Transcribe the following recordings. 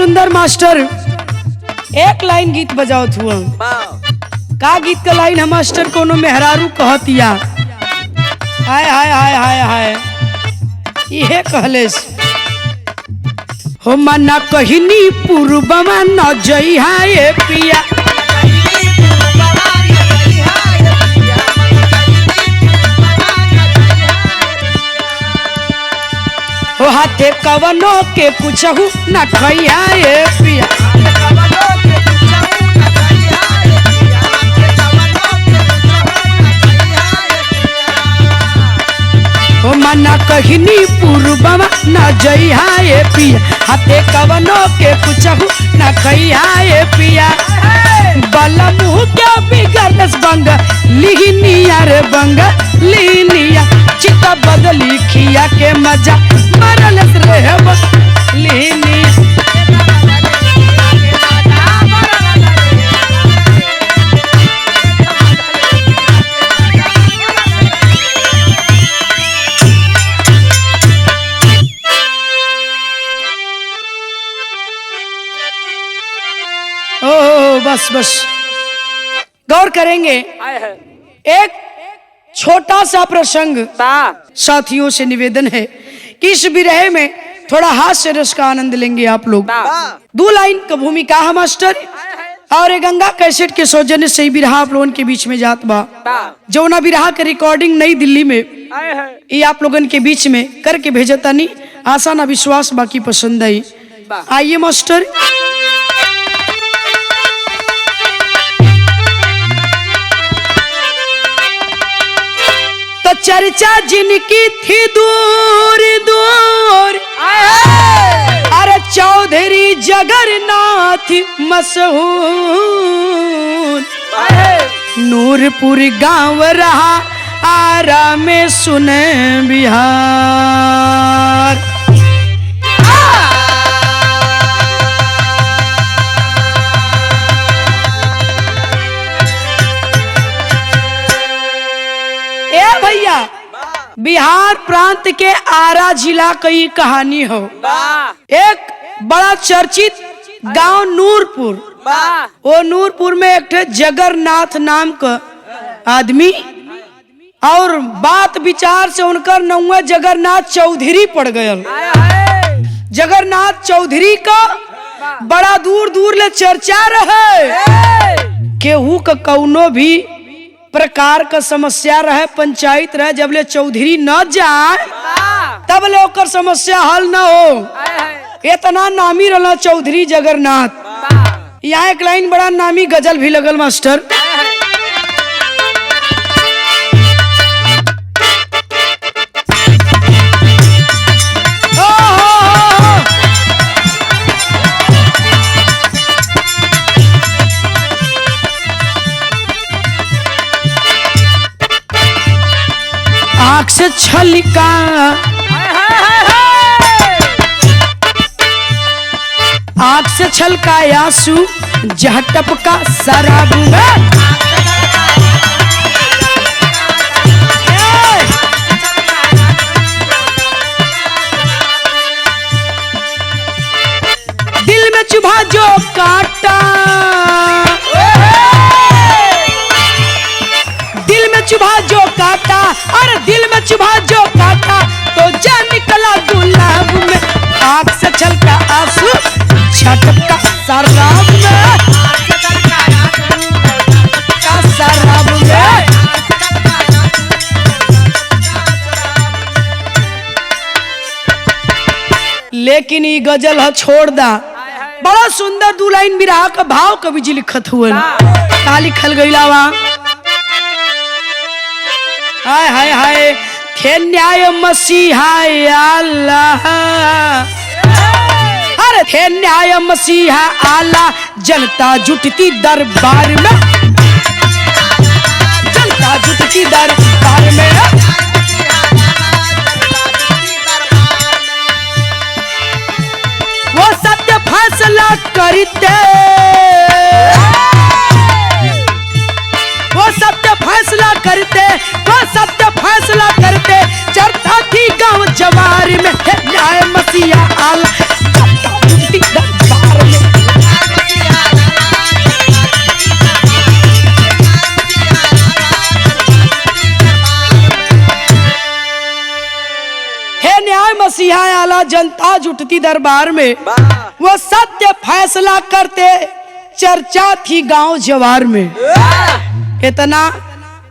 सुंदर मास्टर एक लाइन गीत बजाओ थुआ का गीत का लाइन हम मास्टर कोनो मेहरारू कहतिया हाय हाय हाय हाय हाय ये कहलेस हो मना कहिनी पूर्वमा न जई हाय पिया हो हाथे कवनो के पूछहु न खैया ये पिया हो मना कहिनी पूर्वमा न जइहा ये पिया हाथे कवनो के पूछहु न खैया ये पिया बला मुँह क्या बिगड़स बंग लिहिनिया रे बंग लिहिनिया चिता बदली खिया के मजा मरलस रे लिहिनिया बस बस गौर करेंगे एक छोटा सा प्रसंग साथियों से निवेदन है कि इस विरह में थोड़ा हास्य रस का आनंद लेंगे आप लोग। दो लाइन का भूमिका है मास्टर और गंगा कैसेट के सौजन्य से ही बिरहा आप लोगों के बीच में जात बा जो ना बिरहा के रिकॉर्डिंग नई दिल्ली में ये आप लोगों के बीच में करके भेजता नहीं आशा ना विश्वास बाकी पसंद आई। आइए मास्टर चर्चा जिनकी थी दूर दूर अरे चौधरी जगन्नाथ मशहूर नूरपुर गांव रहा आरा में सुने बिहार भैया बिहार प्रांत के आरा जिला की कहानी हो। एक बड़ा चर्चित गांव नूरपुर वो नूरपुर में एक जगन्नाथ नाम का आदमी और बात विचार से उनकर नौवा जगन्नाथ चौधरी पड़ गया। जगन्नाथ चौधरी का बड़ा दूर दूर ले चर्चा रहे केहू का कौनो भी प्रकार का समस्या रहे पंचायत रहे जब ले चौधरी न जाए तब ले ओकर समस्या हल न हो। इतना नामी रहा चौधरी जगन्नाथ। यहाँ एक लाइन बड़ा नामी गजल भी लगल मास्टर आँख से छलका आँख से छलका आंसू जहाँ टपका शराब दिल में चुभा जो काटा दिल में चुभा जो काटा और दिल में चुभा जो काटा तो जा निकला गुलाब में आँख से छलका आंसू छटका शराब में शराब में लेकिन ये गजल है छोड़ दा बड़ा सुंदर दो लाइन बिरहा का भाव कवि जी लिखत हुए का लिखल गईलावा हाय हाय हाय थे न्याय मसीहा अल्लाह अरे थे न्याय मसीहा आला जनता जुटती दरबार में जनता जुटती दरबार में वो सत्य फैसला करते वो सत्य फैसला करते वो सत्य फैसला करते चर्चा थी गांव जवार में न्याय मसीहा आला दरबार ज्यादा जनता जुटती दरबार में, वो सत्य फैसला करते, चर्चा थी गांव जवार में। इतना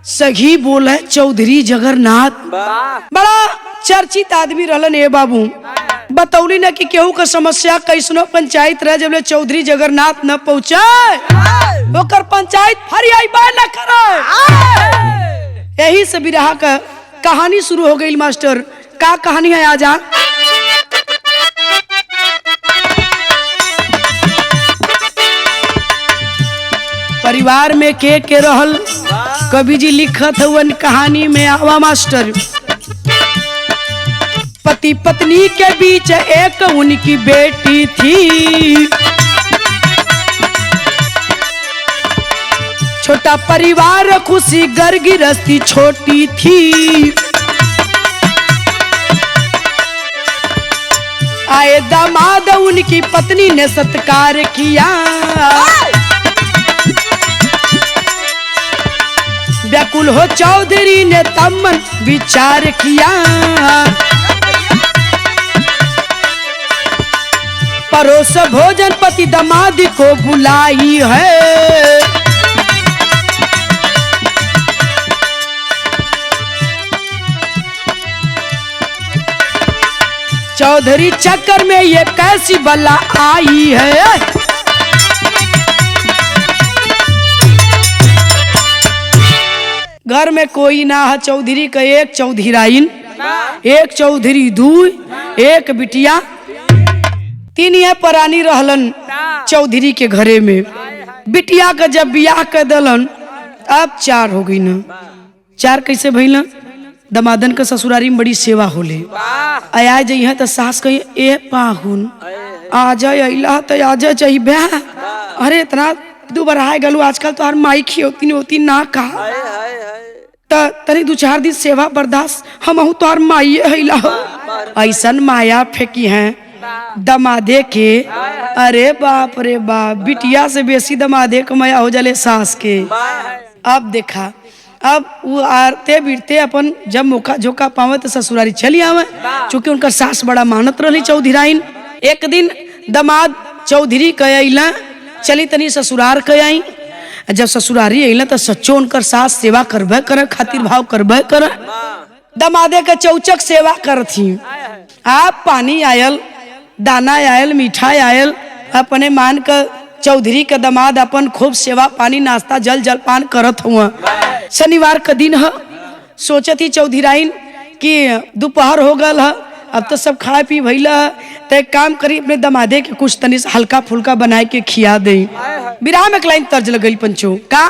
सही बोले चौधरी जगन्नाथ, बड़ा चर्चित आदमी रहलन। ए बाबू बतौली न कि केहू का समस्या कैसनो पंचायत रह, जब ले चौधरी जगन्नाथ न पहुंचे ओकर पंचायत फरियाबा न करे। यही से बिरहा का कहानी शुरू हो गई। मास्टर का कहानी है आजा? परिवार में के रहल, कवि जी लिखत हुवन कहानी में। आवा मास्टर। पति पत्नी के बीच एक उनकी बेटी थी, छोटा परिवार खुशी घर गृहस्थी छोटी थी। आए दामाद उनकी पत्नी ने सत्कार किया, व्याकुल हो चौधरी ने तब मन विचार किया। परोस भोजन पति दामाद को बुलाई है, चौधरी चक्कर में ये कैसी बला आई है। घर में कोई ना है, चौधरी का एक चौधराइन, एक चौधरी दूई, एक बिटिया, तीन ये परानी रहलन चौधरी के घरे में। बिटिया का जब बियाह कर दलन, अब 4 हो गई ना। 4 कैसे भइल? दमादन का ससुरारी में बड़ी सेवा होले। आया जइहा तो सास कही ए पाहुन आ जाए, अइला तो आ जा चाहिए बे। अरे इतना दुबराए गलू, आजकल तो हर माई खियोती होती ना कहा तनी 2-4 दिन सेवा बर्दाश्त, हम तो हर माई अइला। ऐसन माया फेंकी है दमादे के। अरे बाप रे बाप, बिटिया से बेसी दमादे के माया हो जाले सास के। अब देखा, अब वो आरते बिरते अपन जब मौका झोंका पावे तो ससुरारी चली आवे, चूंकि उनका सास बड़ा मानत रही चौधराइन। एक दिन दमाद चौधरी कहिला चली तनी ससुरार कह आई। जब ससुरारी अइला तो सच्चो उनकर सास सेवा करबे करे, खातिर भाव करबे करे। दमादे के चौचक सेवा करथी। आप पानी आयल, दाना आयल, मिठाई आयल, अपने मान का चौधरी का दमाद अपन खूब सेवा पानी नाश्ता जल जलपान करत हुआ। शनिवार का दिन है, सोचती चौधराइन कि दोपहर हो गल है, अब तो सब खाए पी भइला है, तो एक काम करी अपने दमादे के कुछ तनी हल्का फुल्का बनाए के खिया दे। बिरहा में एक लाइन तर्ज लगल पंचो का।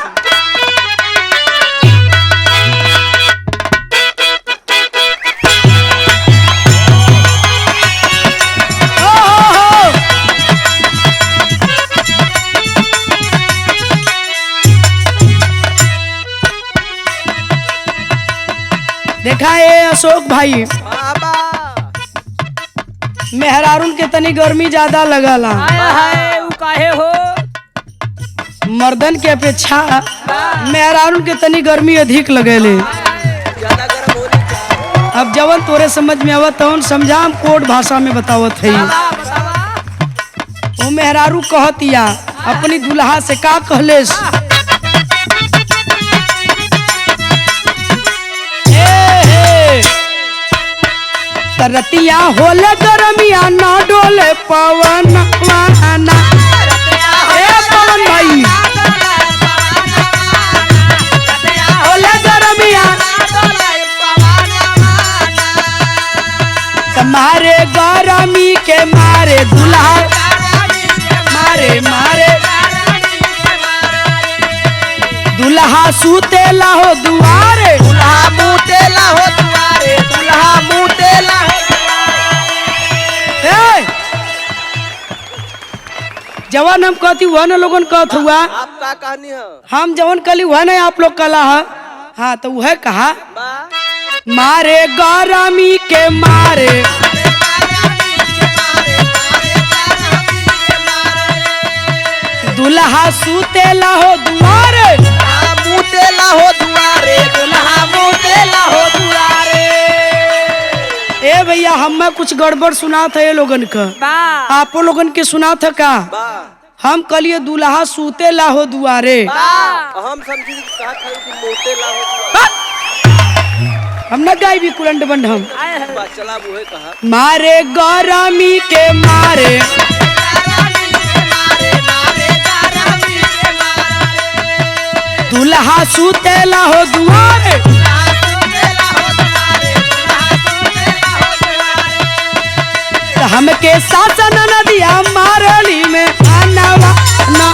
देखा है अशोक भाई, मेहरारून के तनी गर्मी ज्यादा लगला, काहे हो? मर्दन के अपेक्षा मेहरारून के तनी गर्मी अधिक लगेले। अब जवन तोरे समझ में आवत तवन समझा, हम कोड भाषा में बतावत है। वो मेहरारू कहतिया अपनी दुल्हा से का कहलेस, रतिया होले गरमिया ना डोले पवन वाना। ए पवन भाई होले गरमिया तुम्हारे गरमी के मारे दुल्हा मारे मारे दुल्हा सूतेला हो दुआरे, दुल्हा मुतेला हो दुआरे, दुल्हा मुतेला हो। जवान हम कहती वह न लोगन कहत हुआ, आपका कहानी है। हम जवान कली वह नहीं आप लोग कला है। हाँ तो वह कहा मारे गरमी के मारे दुल्हा सूतेला हो दुआरे, मुतेला हो दुआरे, दुल्हा मुतेला हो दुआरे। ए भैया भैया हमें कुछ गड़बड़ सुना था ये लोगन का, आपो लोगन के सुना था का? हम कलिए दूल्हा सूते लाहो दुआरे, हम समझी कहा था कि मोते लाहो हम न गाय भी कुलंड बंड हम चला वो है कहा मारे गौरामी के मारे दूल्हा सूते लाहो दुआरे, हमके सासन नदिया मारली में आनावा ना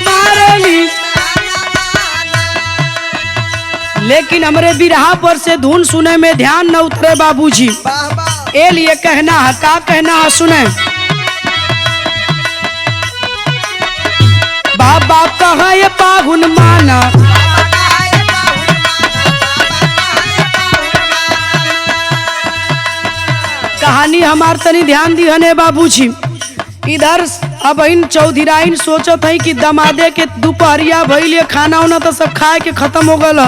मारली। लेकिन हमरे बिरहा पर से धुन सुने में ध्यान न उतरे बाबूजी, ए लिए कहना है, का कहना है सुने। बाबा कहा ये पाहुन माना, कहानी हमार तनी ध्यान दी हने बाबूजी। इधर अब इन चौधराइन सोचत है कि दमादे के दोपहरिया भइले, खाना उना तो सब खाए के खत्म हो गल,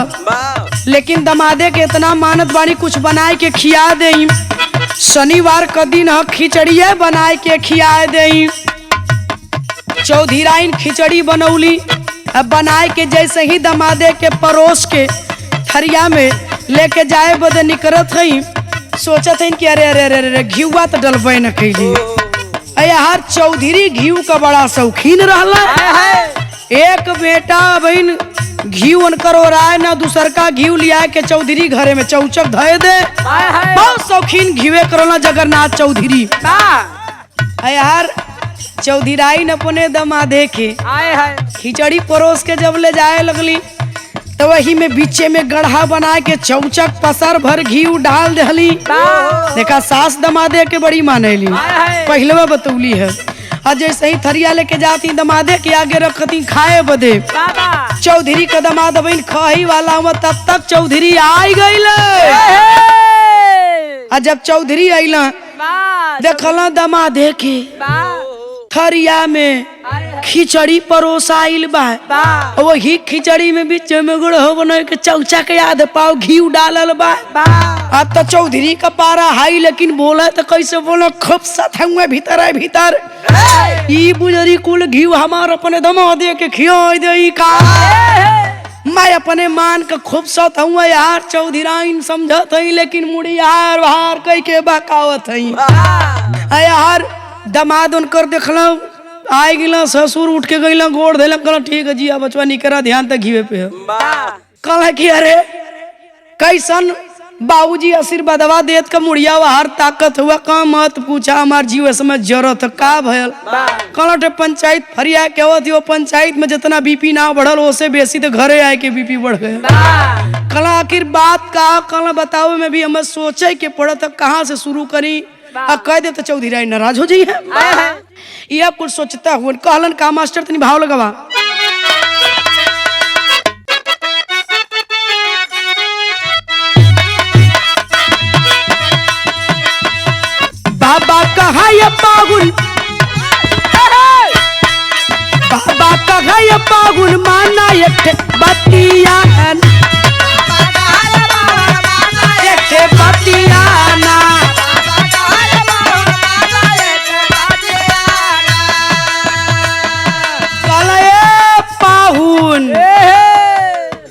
लेकिन दमादे के इतना मानत बानी कुछ बनाए के खिया दे। शनिवार का दिन है, खिचड़िए बनाए के खिया दे। चौधराइन खिचड़ी बनौली, अब बनाए के जैसे ही दमादे के परोस के थरिया में लेके जाए बदे निकलत है, सोचत है कि अरे अरे अरे अरे घिउआ तो डलबे न कैली। यार चौधरी घिउ का बड़ा शौकीन रहला, एक बेटा बहन घिउ उनकर राय ना दूसर का घिउ लिया के चौधरी घरे में चौचक धए दे, बहुत शौकीन घिवे करना जगन्नाथ चौधरी। यार चौधराइन अपने दमादे के खिचड़ी परोस के जब ले जाए लगली, तो वही में बीचे में गढ़ा बना के चौचक पसर भर घी डाल दहली। देखा सास दमादे के बड़ी मानेली, पहले बतौली है। और जैसे ही थरिया लेके जाती दमादे के आगे रखती खाए बदे, चौधरी का दमाद बहन खही वाला हुआ, तब तक चौधरी आई गई। और जब चौधरी अल देखल दमादे के थरिया में खिचड़ी परोसाइल बा, वही खिचड़ी में बीच में गुड़ बना के चौचा के याद पाव घी डालल बा। अब तो चौधरी का पारा हाई, लेकिन बोला तो कैसे बोला, खूब सत हुए भीतर है भीतर ई बुजरी कुल घी हमार अपने दमादे के खिया दे का। मैं अपने मान का खूब सत हुआ यार चौधराइन समझत है, लेकिन मुड़ी यार बाहर कह के बकावत है। यार दमाद उनकर देखल आए गिला, ससुर उठ के गईला गोड़ देला, कहला ठीक है जी अब बचवा निकरा ध्यान तक घीवे पे है। कहला कि अरे कैसन बाबूजी आशीर्वादवा देत का मुड़िया बाहर ताकत हुआ, का मत पूछा हमार जीव समय जरूरत का भयल। कहला पंचायत फरिया के होती, वो पंचायत में जितना बीपी ना बढ़ल उससे बेसी तो घरे आए के बीपी बढ़ गए। कहला आखिर बात का, कहला बताओ में भी हमें सोचे के पड़त कहाँ से शुरू करी, कह दे तो चौधराइन नाराज हो जाइए। यह कुछ सोचता हुआ कहलन का मास्टर तनी भाव लगावा। बाबा कहा ये पागुन, बाबा कहा ये पागुन माना एक बतिया, एक बतिया ना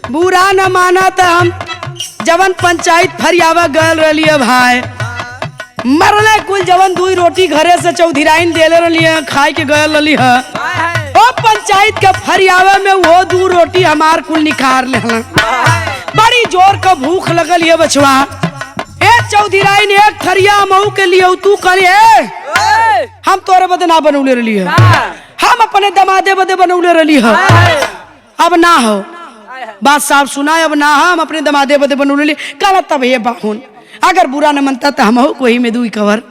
बुरा न माना तो हम जवन पंचायत फरियावा गल रही भाई, मरले कुल जवन दुई रोटी घरे से चौधराइन देले रही खाए के गल रही है, ओ पंचायत के फरियावा में वो दू रोटी हमार कुल निकाल ले। बड़ी जोर का भूख लगल है बचवा, ए चौधराइन एक थरिया मऊ के लिए तू करे, हम तोरे बदे ना बनौले रही है, हम अपने दमादे बदे बनौले रही है, अब ना हो बात साफ सुना, अब ना हम अपने दमादे बदे बनौले। कहला तब ये बाहुन अगर बुरा न मनता तो हम कोई में दुई कवर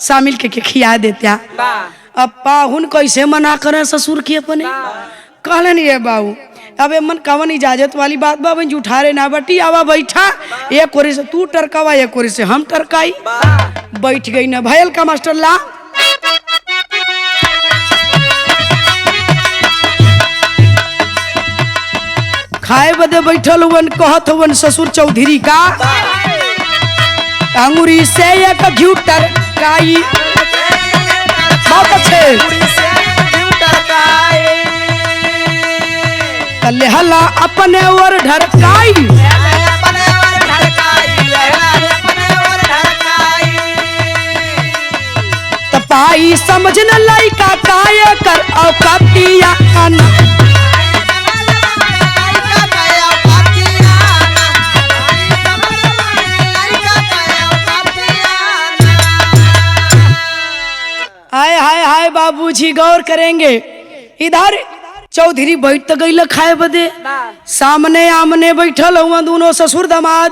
शामिल के खिया देता। अब पाहुन कैसे मना करे ससुर की अपने, कहले नहीं है बाबू अब मन कवन इजाजत वाली बात बा, उठारे ना बटी आवा बैठा, एक कोरे से तू टरकावा एक कोरे से हम टरकाई, बैठ गई ना भयल का मास्टर ला। खाए बदे बैठल हुवन कहत हुवन ससुर चौधरी का अंगूरी से एक घी टरकाई। बहुत अच्छे लेहला अपने और ढरकाई। तपाई समझ न लइका काय कर औकातिया खाना। हाय हाय हाय बाबूजी गौर करेंगे। इधर चौधरी बैठ तो गई खाए बदे, सामने आमने बैठल हुआ दोनों ससुर दामाद।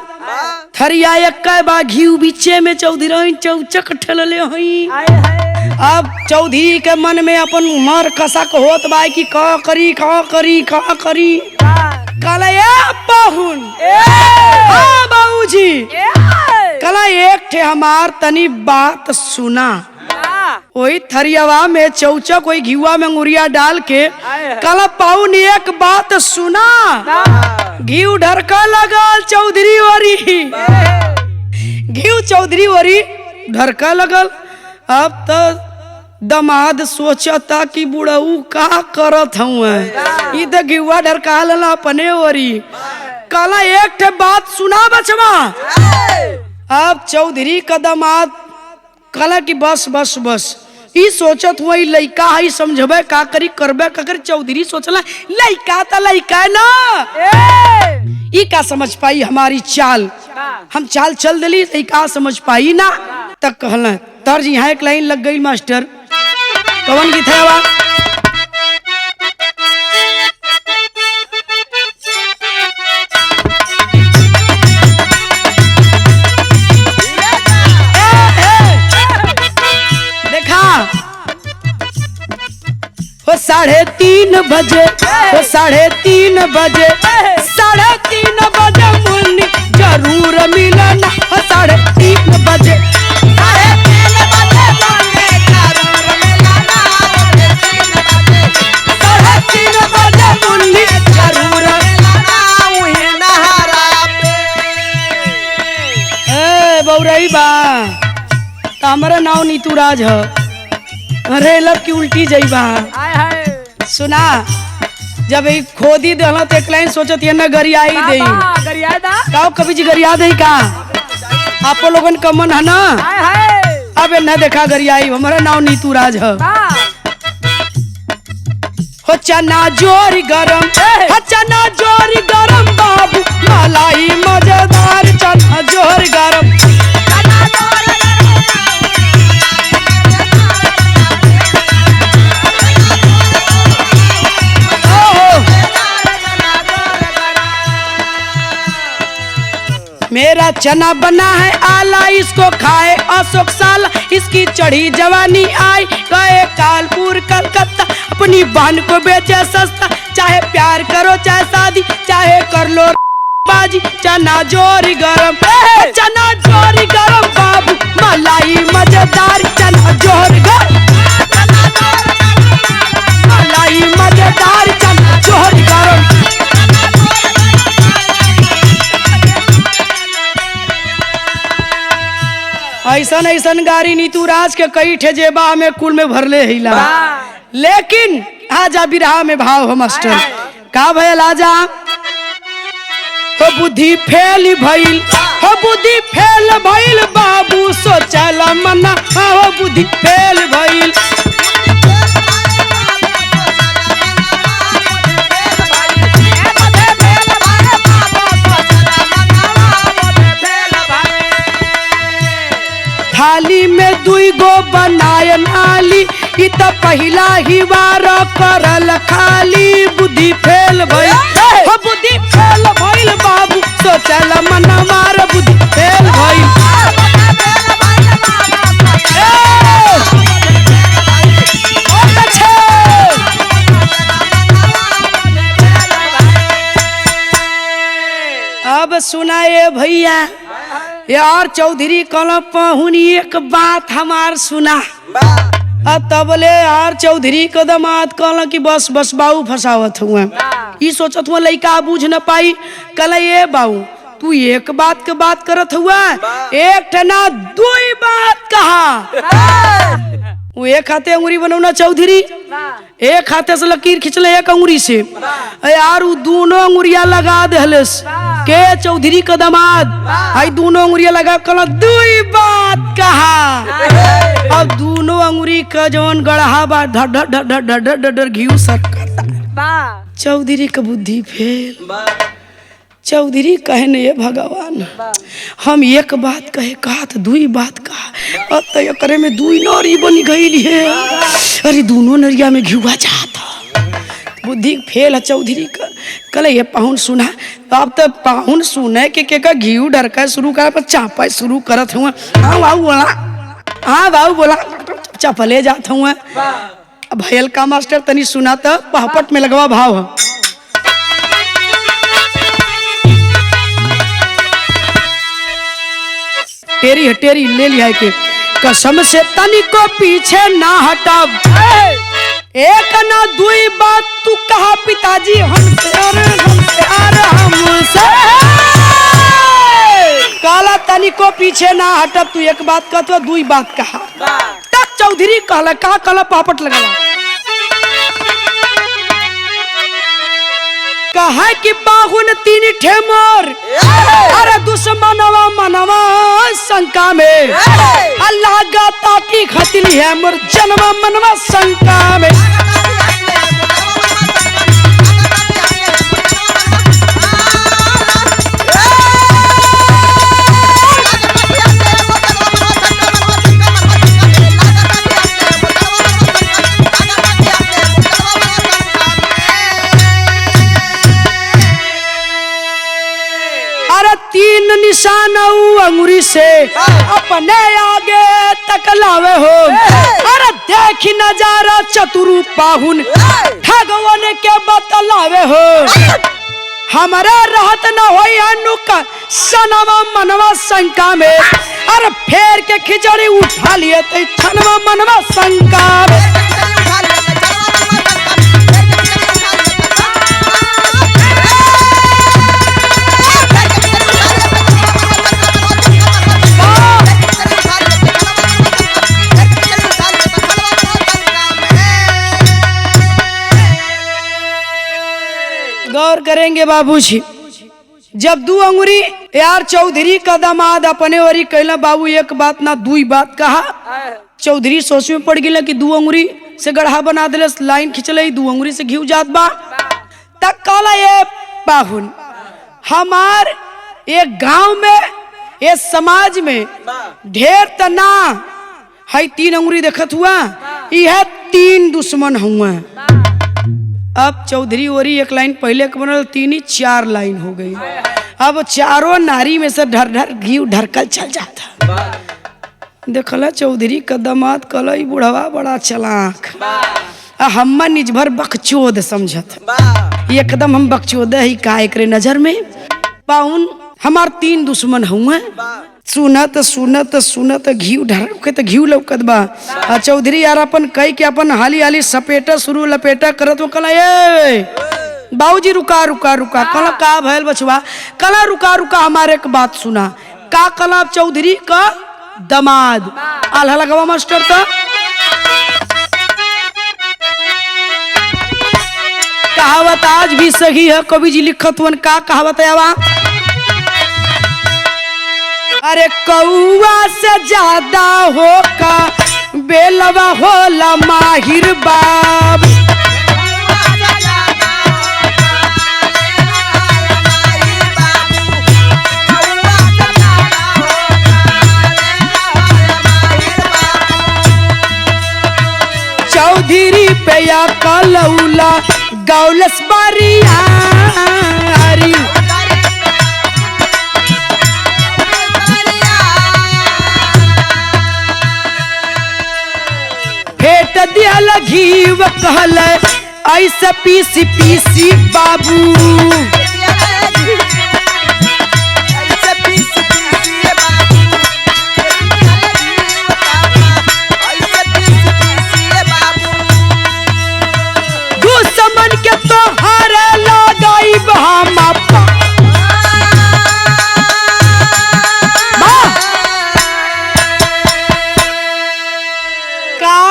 थरिया एक बा घी बीचे में चौधरी चौचक ठेलले हई। अब चौधरी के मन में अपन मर कसक होत बा कि का करी का करी का करी। कला पाहुन हाँ बाबूजी कला एक ठे हमार तनी बात सुना। वही थरियावा में चौचक कोई घीवा में अंगुरिया डाल के कला पाउन एक बात सुना। घी ढरका लगल चौधरी वरी, घी चौधरी वरी ढरका लगल। अब तो दमाद सोचता कि बुढ़ऊ का करत हुआ तो घीवा ढरका लला अपने वरी। कला एक ठे बात सुना बचवा। अब चौधरी का दमाद कला की बस बस बस ई सोचत हुआ लइका है समझबे का करी करबे का करी। चौधरी सोचला लइका तो लइका ना ई का समझ पाई हमारी चाल। हम चाल चल दिली लइका समझ पाई ना। तक कहला तर्ज यहाँ एक लाइन लग गई मास्टर कवन की थे वा। वो 3:30 बजे, वो 3:30 बजे, 3:30 बजे मुन्नी जरूर मिलना। 3:30 बजे, 3:30 बजे मुन्नी जरूर मिलना। 3:30 बजे मुन्नी जरूर मिलना। ए बौरई बा हमारा नाव नीतूराज है। अरे लब की उल्टी जाइबा सुना। जब एक खोदी दहला तो एक लाइन सोचत ये न गरियाई दे का कभी जी गरिया दे का आप लोगन का मन है ना। अब न देखा गरियाई हमारा नाव नीतूराज है। हो चना जोरी गरम, हो चना जोरी गरम बाबू मलाई मजेदार। चना जोरी गरम, मेरा चना बना है आला इसको खाए अशोक साल। इसकी चढ़ी जवानी आई गए कालपुर कलकत्ता। अपनी बहन को बेचे सस्ता, चाहे प्यार करो चाहे शादी चाहे कर लो बाजी। चना जोरी गरम, चना जोरी गरम बाबू मलाई मजेदार। चना जोरी गरम, मलाई मजेदार। चना जोरी गरम। ऐसन ऐसन गाड़ी नीतूराज के कई ठे जेबा में कुल में भरले हिला। लेकिन आजा बिरहा में भाव हो मास्टर का भयल आजा। हो बुद्धि फेल भइल, हो बुद्धि फेल भइल बाबू सोचल मना। हो बुद्धि फेल भइल, थाली में दुई गो बनाए नाली। इ त पहिला ही बार करल खाली। बुद्धि फेल भइल, हो बुद्धि फेल भइल बाबू सोचल मन मार। बुद्धि फेल भइल, अब सुनाए भैया यार चौधरी कल पहुनी एक बात हमार सुना। तबले यार चौधरी का दामाद कहला कि बस बस बाऊ फसावत हुआ ई सोचत हुआ लइका बूझ न पाई। कल ये बाऊ तू एक बात के बात करत हुआ एक ठना दुई बात कहा। वो एक हाथे अंगुरी बनौना चौधरी एक हाथे से लकीर खिंचले एक अंगुरी से यार वो दोनों अंगुरिया लगा दहलस के चौधरी का दामाद आई दोनों अंगुरिया लगा कल दुई बात कहा। अब दोनों अंगुरी का जौन गढ़ा बा ढर ढर ढर ढर ढर ढर ढर घी सकता। चौधरी का बुद्धि फेल। चौधरी कहे न ये भगवान हम एक बात कहे कहा तो दुई बात कहा अब तो करे में दुई नरी बनी गई है। अरे दोनों नरिया में घिवा जाता बुद्धि फेल है चौधरी का। कल ये पाहुन सुना अब तो पाहुन सुने के का घी डरका शुरू कर पर चापा शुरू करत हुआ। हाँ बाबू बोला हाँ बाबू बोला चपले जात हुआ। भैल का मास्टर तनी सुना तो पहपट में लगवा भाव है। टेरी है टेरी ले लिया के कसम से तनी को पीछे ना हटाब एक ना दुई बात तू कहा पिताजी हमसे काला तनी को पीछे ना हटब तू एक बात कह तो दुई बात कहा। तब चौधरी कहला का कहला पापट लगला कहा कि बाहुन तीन ठे मोर अरे दुश्मनवा मनवा शंका में अल्लाह गाता की खतली है मोर जनवा मनवा शंका में। तीन निशान अंगुरी से अपने आगे तकलावे हो अरे देखी नजारा चतुरु पाहुन ठगवन के बतलावे हो हमारे रहत न होई अनुका सनवा मनवा शंका में अरे फेर के खिचड़ी उठा लिए तो छनवा मनवा शंका में। गौर करेंगे बाबूजी जब दू अंगुरी यार चौधरी का दामाद अपने ओरी कहला बाबू एक बात ना दुई बात कहा। चौधरी सोच में पड़ गया कि दू अंगुरी से गढ़ा बना दिले लाइन खिंचले दू अंगुरी से घी जात बा तक काला ये बाहुन हमार एक गांव में ये समाज में ढेर तना है तीन अंगुरी देखत हुआ यह तीन दुश्मन हुआ। अब चौधरी ओरी एक लाइन पहले के बनल तीन ही चार लाइन हो गई। अब चारों नारी में से ढर ढर घी ढरकल चल जाता। देखला चौधरी का दामाद कल बुढ़वा बड़ा चलाक हम्मा निजभर बकचोद समझत एकदम हम बकचोद ही का एक नजर में पाउन हमार तीन दुश्मन हुए सुनत सुनत सुनत घी ढर के तो घी लौकत बा। चौधरी यार अपन कह के अपन हाली हाली सपेटा शुरू लपेटा करत वो कला ये बाबूजी रुका रुका रुका कला का भैल बचवा कला रुका रुका हमारे एक बात सुना का कला चौधरी का दामाद आल्हा लगवा मास्टर था कहावत आज भी सही है कवि जी लिखत वन का कहावत है वहाँ अरे कौआ से ज्यादा हो का बेलवा होला माहिर बाब चौधरी पे या कलौला गौलस बारिया दियल घीव कहल ऐसे पीसी पीसी बाबू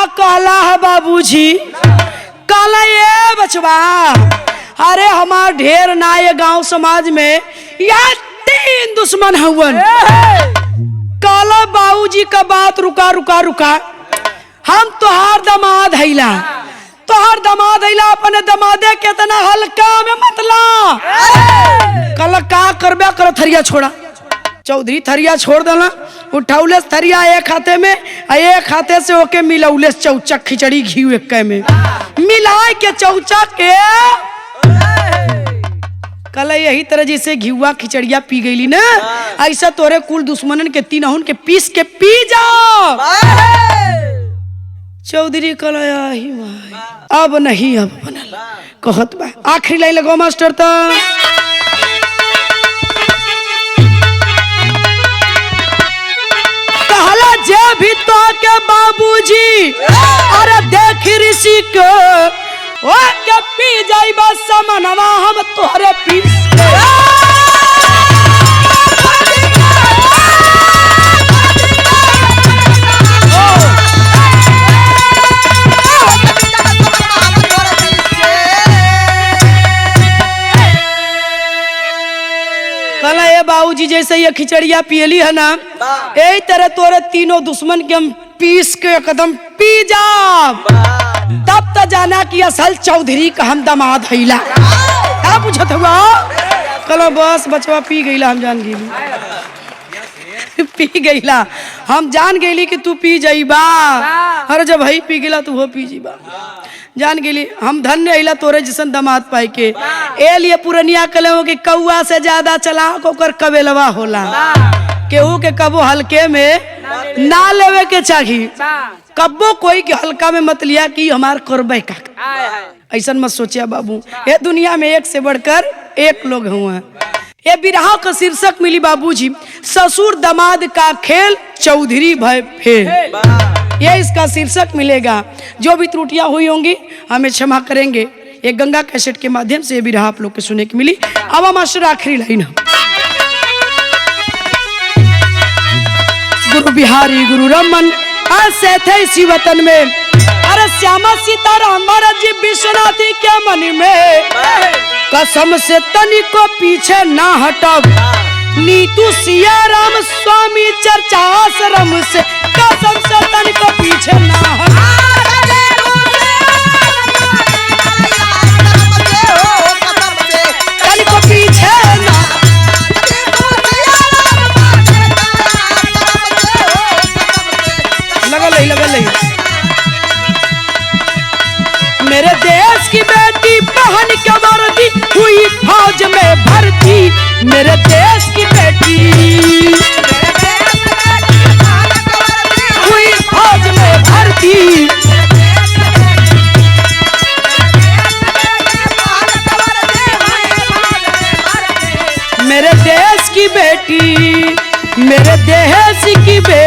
कहला है बाबूजी? कहला ये बचवा, अरे हमार ढेर ना ये गांव समाज में या 3 दुश्मन हुवन। कहला बाबूजी का बात रुका रुका रुका, हम तोहार दामाद हैला, तोहार दामाद हैला, अपने दामादे कितना हल्का में मतला। कहला का करबे कर, थरिया छोड़ा। चौधरी थरिया छोड़ देना, उठौले थरिया एक हाथे में, एक हाथे से ओके मिलौले चौचक खिचड़ी घी एक में मिलाए के चौचक के। कल यही तरह जैसे घिवा खिचड़िया पी गईली ना, ऐसा तोरे कुल दुश्मनन के 3 के पीस के पी जाओ। चौधरी कल अब नहीं, अब बनल कहत बा। आखिरी लाइन लगो मास्टर तो जे भी तो के बाबूजी, अरे देख ऋषि को ओ के पी जाइबा समनवा हम तोहरे पीस के। कला ये बाबूजी जैसे ये खिचड़िया पियली है ना, यही तरह तोरे 3 दुश्मन के हम पीस के एकदम पी जाओ। तब तो जाना कि असल चौधरी का हम दामाद हैला। क्या पूछत हुआ? कलो बस बचवा पी गईला, हम जान गईली पी गईला, हम जान गईली कि तू पी जाइबा। अरे जब भाई पी गईला तू हो पी जीबा, जान गेली। हम धन्य हैला तोरे जिसन दामाद पाई के। ए लिए पुरनिया कले हो कि कौआ से ज्यादा चलाक ओकर कबेलवा होला। केहू के कबो हल्के में ना लेवे के चाहिए, कबो कोई के हल्का में मत लिया कि हमार करबे का। ऐसा मत सोचिया बाबू, ये दुनिया में एक से बढ़कर एक लोग हुए। ये बिरहा का शीर्षक मिली बाबूजी, ससुर दामाद का खेल चौधरी भय फेल। ये इसका शीर्षक मिलेगा। जो भी त्रुटियां हुई होंगी हमें क्षमा करेंगे। ये गंगा कैसेट के माध्यम से ये बिरहा आप लोग को सुनने की मिली। अब मास्टर आखिरी लाइन, गुरु बिहारी गुरु रमन ऐसे थे इसी वतन में, अरे श्यामा सीताराम जी विश्वनाथ के मन में, कसम से तनिको पीछे ना हटब, नीतू सिया राम स्वामी चर्चा आश्रम से, कसम से तनिको पीछे ना हटब, तनिको पीछे ना। लगा ले मेरे देश की बेटी पहन के वर्दी हुई फौज में भर्ती, मेरे देश की बेटी हुई फौज में भर्ती, मेरे देश की बेटी, मेरे देश की बेटी